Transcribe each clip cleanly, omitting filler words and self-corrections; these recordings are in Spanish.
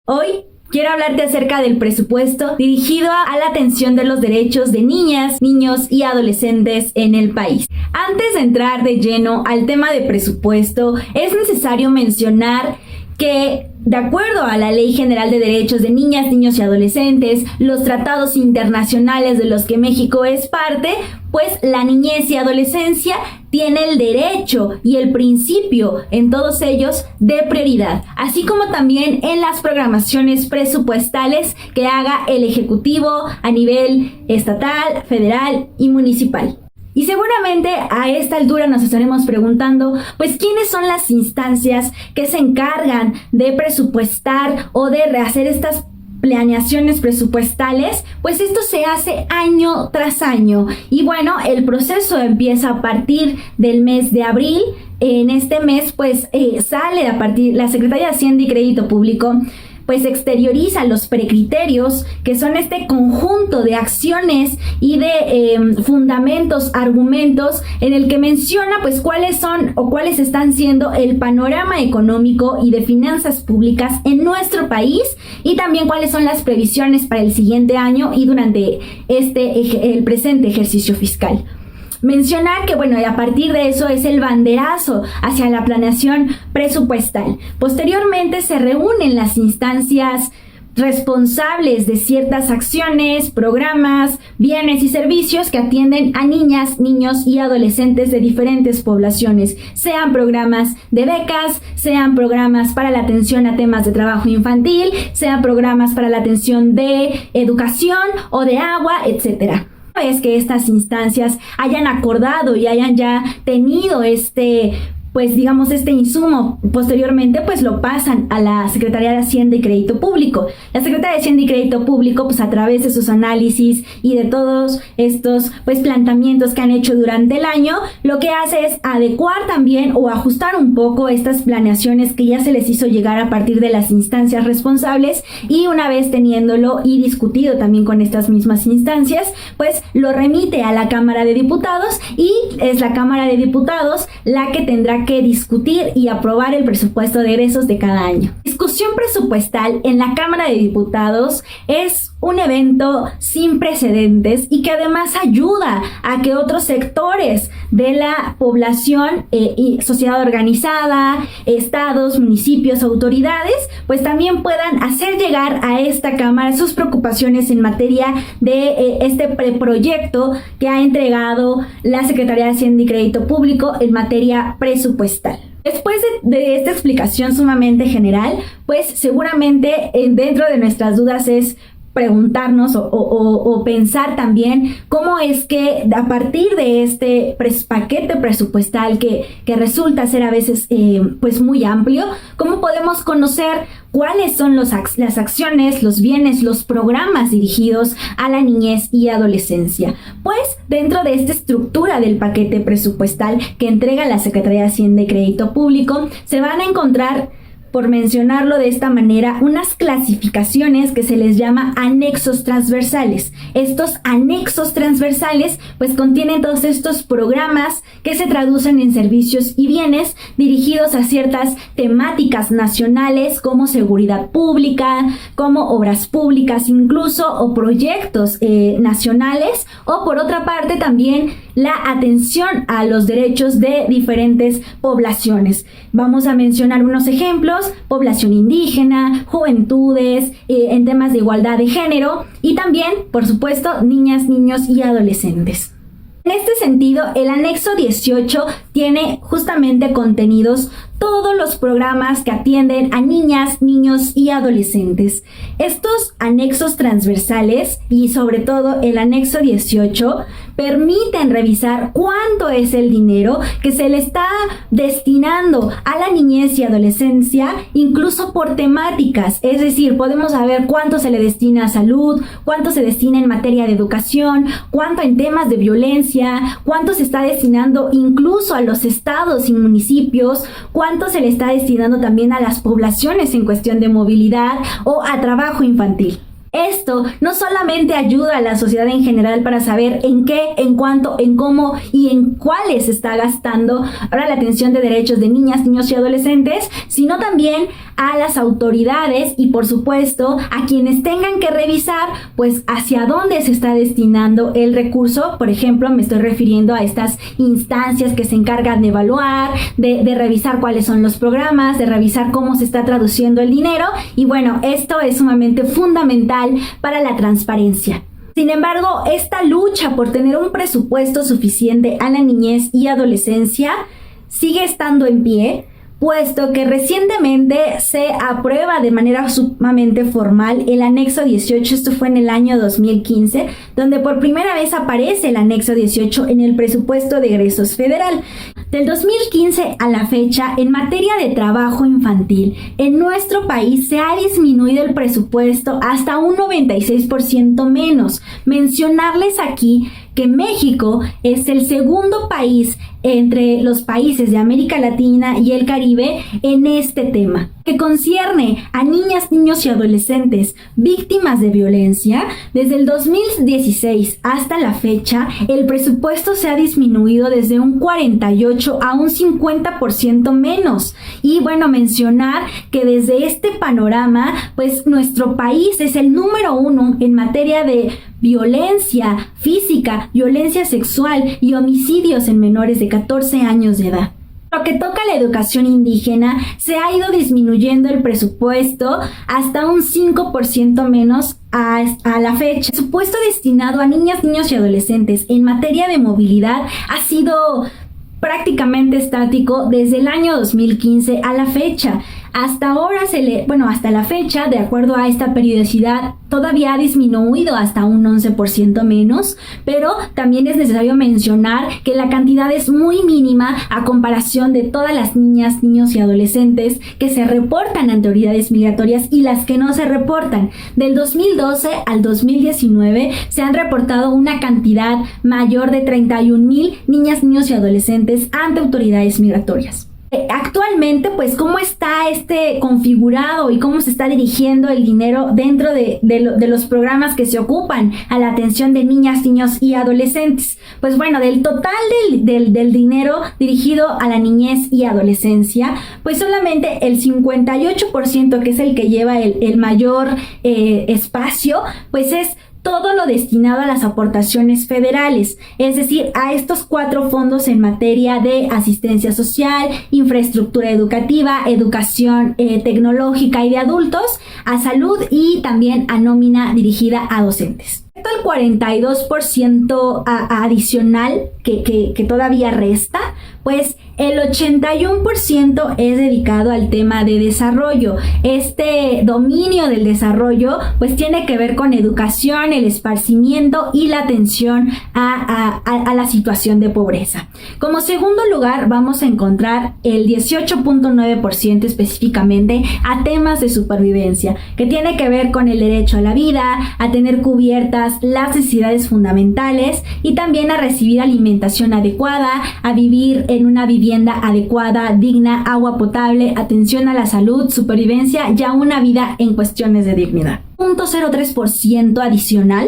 Hoy quiero hablarte acerca del presupuesto dirigido a la atención de los derechos de niñas, niños y adolescentes en el país. Antes de entrar de lleno al tema de presupuesto, es necesario mencionar que, de acuerdo a la Ley General de Derechos de Niñas, Niños y Adolescentes, los tratados internacionales de los que México es parte, pues la niñez y adolescencia tiene el derecho y el principio en todos ellos de prioridad, así como también en las programaciones presupuestales que haga el Ejecutivo a nivel estatal, federal y municipal. Y seguramente a esta altura nos estaremos preguntando, pues, ¿quiénes son las instancias que se encargan de presupuestar o de rehacer estas planeaciones presupuestales? Pues esto se hace año tras año. Y bueno, el proceso empieza a partir del mes de abril. En este mes, pues, sale a partir la Secretaría de Hacienda y Crédito Público, pues exterioriza los precriterios, que son este conjunto de acciones y de fundamentos, argumentos, en el que menciona pues cuáles son o cuáles están siendo el panorama económico y de finanzas públicas en nuestro país, y también cuáles son las previsiones para el siguiente año y durante el presente ejercicio fiscal. Mencionar que, bueno, a partir de eso es el banderazo hacia la planeación presupuestal. Posteriormente se reúnen las instancias responsables de ciertas acciones, programas, bienes y servicios que atienden a niñas, niños y adolescentes de diferentes poblaciones, sean programas de becas, sean programas para la atención a temas de trabajo infantil, sean programas para la atención de educación o de agua, etcétera. Es que estas instancias hayan acordado y hayan ya tenido este insumo, posteriormente pues lo pasan a la Secretaría de Hacienda y Crédito Público. La Secretaría de Hacienda y Crédito Público, pues a través de sus análisis y de todos estos pues planteamientos que han hecho durante el año, lo que hace es adecuar también o ajustar un poco estas planeaciones que ya se les hizo llegar a partir de las instancias responsables, y una vez teniéndolo y discutido también con estas mismas instancias, pues lo remite a la Cámara de Diputados, y es la Cámara de Diputados la que tendrá que discutir y aprobar el presupuesto de egresos de cada año. Discusión presupuestal en la Cámara de Diputados es un evento sin precedentes y que además ayuda a que otros sectores de la población y sociedad organizada, estados, municipios, autoridades, pues también puedan hacer llegar a esta Cámara sus preocupaciones en materia de este preproyecto que ha entregado la Secretaría de Hacienda y Crédito Público en materia presupuestal. Después de esta explicación sumamente general, pues seguramente dentro de nuestras dudas es preguntarnos o pensar también cómo es que a partir de este paquete presupuestal que resulta ser a veces pues muy amplio, cómo podemos conocer cuáles son las acciones, los bienes, los programas dirigidos a la niñez y adolescencia. Pues dentro de esta estructura del paquete presupuestal que entrega la Secretaría de Hacienda y Crédito Público, se van a encontrar, por mencionarlo de esta manera, unas clasificaciones que se les llama anexos transversales. Estos anexos transversales pues contienen todos estos programas que se traducen en servicios y bienes dirigidos a ciertas temáticas nacionales como seguridad pública, como obras públicas incluso, o proyectos nacionales, o por otra parte también la atención a los derechos de diferentes poblaciones. Vamos a mencionar unos ejemplos: población indígena, juventudes, en temas de igualdad de género, y también, por supuesto, niñas, niños y adolescentes. En este sentido, el anexo 18 tiene justamente contenidos todos los programas que atienden a niñas, niños y adolescentes. Estos anexos transversales, y sobre todo el anexo 18, permiten revisar cuánto es el dinero que se le está destinando a la niñez y adolescencia, incluso por temáticas. Es decir, podemos saber cuánto se le destina a salud, cuánto se destina en materia de educación, cuánto en temas de violencia, cuánto se está destinando incluso a los estados y municipios, cuánto se le está destinando también a las poblaciones en cuestión de movilidad o a trabajo infantil. Esto no solamente ayuda a la sociedad en general para saber en qué, en cuánto, en cómo y en cuáles se está gastando ahora la atención de derechos de niñas, niños y adolescentes, sino también a las autoridades y por supuesto a quienes tengan que revisar pues hacia dónde se está destinando el recurso. Por ejemplo, me estoy refiriendo a estas instancias que se encargan de evaluar, de revisar cuáles son los programas, de revisar cómo se está traduciendo el dinero, y bueno, esto es sumamente fundamental para la transparencia. Sin embargo, esta lucha por tener un presupuesto suficiente a la niñez y adolescencia sigue estando en pie, puesto que recientemente se aprueba de manera sumamente formal el anexo 18, esto fue en el año 2015, donde por primera vez aparece el anexo 18 en el presupuesto de egresos federal. Del 2015 a la fecha, en materia de trabajo infantil, en nuestro país se ha disminuido el presupuesto hasta un 96% menos. Mencionarles aquí que México es el segundo país entre los países de América Latina y el Caribe en este tema, que concierne a niñas, niños y adolescentes víctimas de violencia. Desde el 2016 hasta la fecha, el presupuesto se ha disminuido desde un 48 a un 50% menos. Y bueno, mencionar que desde este panorama, pues nuestro país es el número 1 en materia de violencia física, violencia sexual y homicidios en menores de 14 años de edad. Lo que toca a la educación indígena, se ha ido disminuyendo el presupuesto hasta un 5% menos a la fecha. El presupuesto destinado a niñas, niños y adolescentes en materia de movilidad ha sido prácticamente estático desde el año 2015 a la fecha. Hasta ahora hasta la fecha, de acuerdo a esta periodicidad, todavía ha disminuido hasta un 11% menos, pero también es necesario mencionar que la cantidad es muy mínima a comparación de todas las niñas, niños y adolescentes que se reportan ante autoridades migratorias y las que no se reportan. Del 2012 al 2019 se han reportado una cantidad mayor de 31,000 niñas, niños y adolescentes ante autoridades migratorias. Actualmente, pues, ¿cómo está configurado y cómo se está dirigiendo el dinero dentro de los programas que se ocupan a la atención de niñas, niños y adolescentes? Pues bueno, del total del dinero dirigido a la niñez y adolescencia, pues solamente el 58%, que es el que lleva el mayor espacio, pues es todo lo destinado a las aportaciones federales, es decir, a estos 4 fondos en materia de asistencia social, infraestructura educativa, educación tecnológica y de adultos, a salud y también a nómina dirigida a docentes. El 42% adicional que todavía resta, pues el 81% es dedicado al tema de desarrollo. Este dominio del desarrollo pues tiene que ver con educación, el esparcimiento y la atención a la situación de pobreza. Como segundo lugar vamos a encontrar el 18.9% específicamente a temas de supervivencia, que tiene que ver con el derecho a la vida, a tener cubiertas las necesidades fundamentales y también a recibir alimentación adecuada, a vivir en una vivienda adecuada, digna, agua potable, atención a la salud, supervivencia y a una vida en cuestiones de dignidad. 0.03% adicional,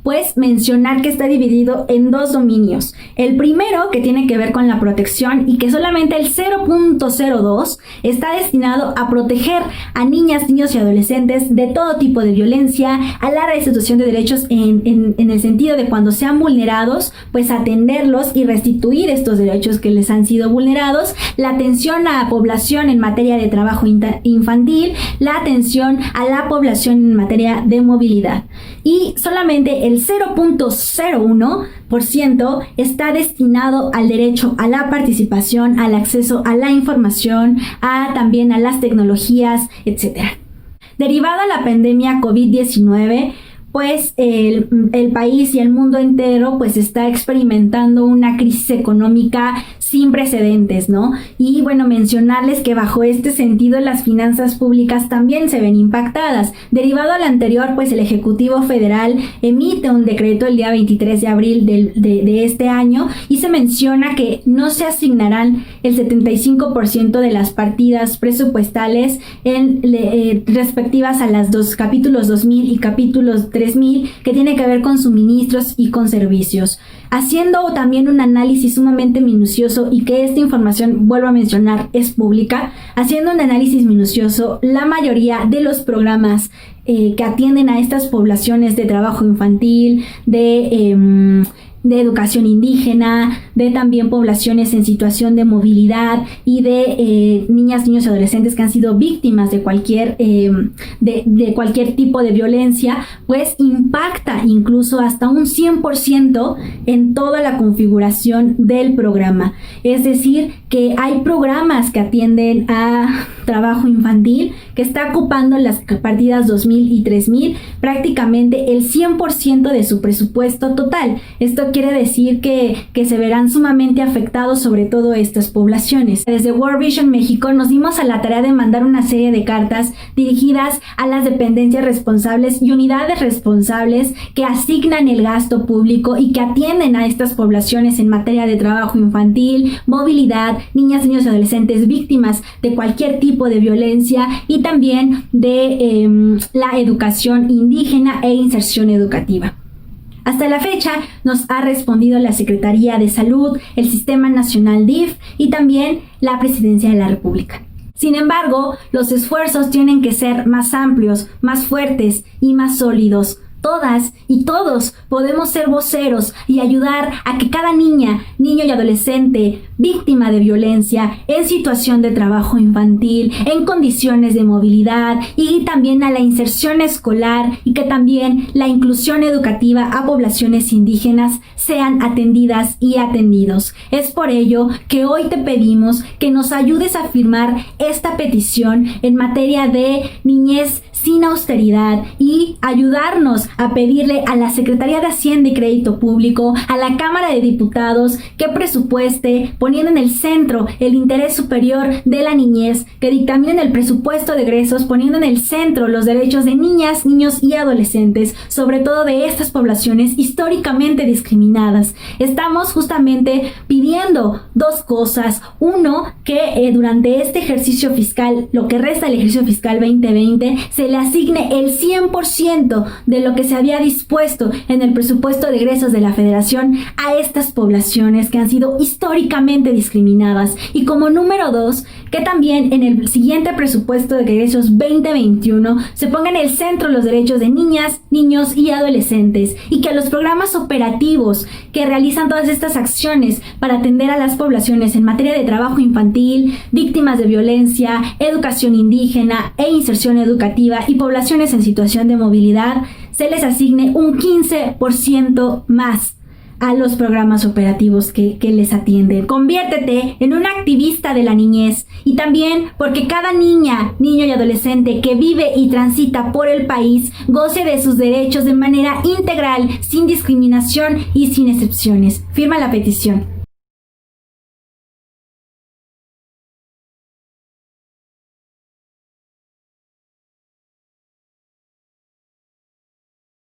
pues mencionar que está dividido en 2 dominios. El primero, que tiene que ver con la protección y que solamente el 0.02 está destinado a proteger a niñas, niños y adolescentes de todo tipo de violencia, a la restitución de derechos en el sentido de cuando sean vulnerados, pues atenderlos y restituir estos derechos que les han sido vulnerados, la atención a la población en materia de trabajo infantil, la atención a la población en materia de movilidad. Y solamente el 0.01% está destinado al derecho a la participación, al acceso a la información, también a las tecnologías, etc. Derivado a la pandemia COVID-19, pues el país y el mundo entero pues está experimentando una crisis económica sin precedentes, ¿no? Y bueno, mencionarles que bajo este sentido las finanzas públicas también se ven impactadas. Derivado al anterior, pues el Ejecutivo Federal emite un decreto el día 23 de abril de este año y se menciona que no se asignarán el 75% de las partidas presupuestales respectivas a las capítulos 2000 y capítulos 3 3000, que tiene que ver con suministros y con servicios, haciendo también un análisis sumamente minucioso, y que esta información, vuelvo a mencionar, es pública. Haciendo un análisis minucioso, la mayoría de los programas que atienden a estas poblaciones de trabajo infantil, de educación indígena, de también poblaciones en situación de movilidad y de niñas, niños y adolescentes que han sido víctimas de cualquier tipo de violencia, pues impacta incluso hasta un 100% en toda la configuración del programa. Es decir, que hay programas que atienden a trabajo infantil que está ocupando las partidas 2000 y 3000 prácticamente el 100% de su presupuesto total. Esto quiere decir que se verán sumamente afectados sobre todo estas poblaciones. Desde World Vision México nos dimos a la tarea de mandar una serie de cartas dirigidas a las dependencias responsables y unidades responsables que asignan el gasto público y que atienden a estas poblaciones en materia de trabajo infantil, movilidad, niñas, niños y adolescentes víctimas de cualquier tipo de violencia, y también de la educación indígena e inserción educativa. Hasta la fecha nos ha respondido la Secretaría de Salud, el Sistema Nacional DIF y también la Presidencia de la República. Sin embargo, los esfuerzos tienen que ser más amplios, más fuertes y más sólidos. Todas y todos podemos ser voceros y ayudar a que cada niña, niño y adolescente víctima de violencia, en situación de trabajo infantil, en condiciones de movilidad, y también a la inserción escolar, y que también la inclusión educativa a poblaciones indígenas sean atendidas y atendidos. Es por ello que hoy te pedimos que nos ayudes a firmar esta petición en materia de niñez sin austeridad, y ayudarnos a pedirle a la Secretaría de Hacienda y Crédito Público, a la Cámara de Diputados, que presupueste poniendo en el centro el interés superior de la niñez, que dictaminen el presupuesto de egresos poniendo en el centro los derechos de niñas, niños y adolescentes, sobre todo de estas poblaciones históricamente discriminadas. Estamos justamente pidiendo dos cosas. Uno, que durante este ejercicio fiscal, lo que resta del ejercicio fiscal 2020, se le asigne el 100% de lo que se había dispuesto en el presupuesto de egresos de la Federación a estas poblaciones que han sido históricamente discriminadas. Y como número dos, que también en el siguiente presupuesto de egresos 2021 se pongan en el centro los derechos de niñas, niños y adolescentes, y que los programas operativos que realizan todas estas acciones para atender a las poblaciones en materia de trabajo infantil, víctimas de violencia, educación indígena e inserción educativa y poblaciones en situación de movilidad, se les asigne un 15% más a los programas operativos que les atienden. Conviértete en un activista de la niñez, y también porque cada niña, niño y adolescente que vive y transita por el país goce de sus derechos de manera integral, sin discriminación y sin excepciones. Firma la petición.